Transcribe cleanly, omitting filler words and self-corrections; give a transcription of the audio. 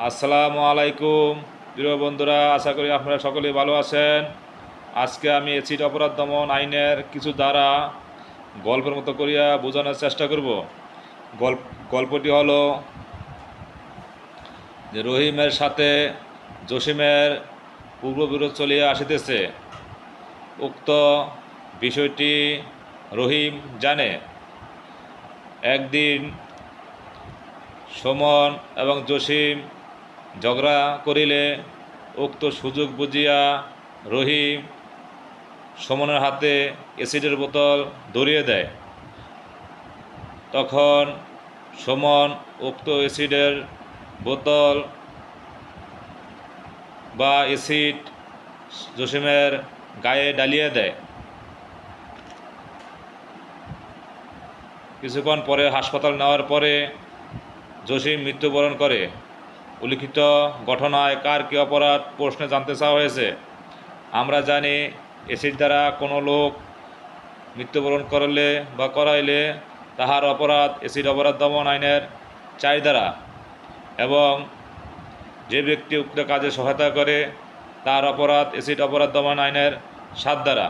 আসসালামু আলাইকুম প্রিয় বন্ধুরা, আশা করি আপনারা সকলেই ভালো আছেন। আজকে আমি এসিড অপরাধ দমন আইনের কিছু ধারা গল্পের মতো করিয়া বোঝানোর চেষ্টা করব। গল্পটি হলো যে রহিমের সাথে জসিমের পূর্ববিরোধ চলিয়া আসিতেছে। উক্ত বিষয়টি রহিম জানে। একদিন সুমন এবং জসিম ঝগড়া করিলে উক্ত সুযোগ বুঝিয়া রহিম সুমনের হাতে অ্যাসিডের বোতল ধরিয়ে দেয়। তখন সুমন উক্ত অ্যাসিডের বোতল বা অ্যাসিড জসিমের গায়ে ডালিয়ে দেয়। কিছুক্ষণ পরে হাসপাতাল নেওয়ার পরে জসিম মৃত্যুবরণ করে। উল্লিখিত ঘটনায় কার কী অপরাধ প্রশ্নে জানতে চাওয়া হয়েছে। আমরা জানি অ্যাসিড দ্বারা কোনো লোক মৃত্যুবরণ করলে বা করাইলে তাহার অপরাধ অ্যাসিড অপরাধ দমন আইনের 4 ধারা, এবং যে ব্যক্তি উক্ত কাজে সহায়তা করে তার অপরাধ অ্যাসিড অপরাধ দমন আইনের 7 ধারা।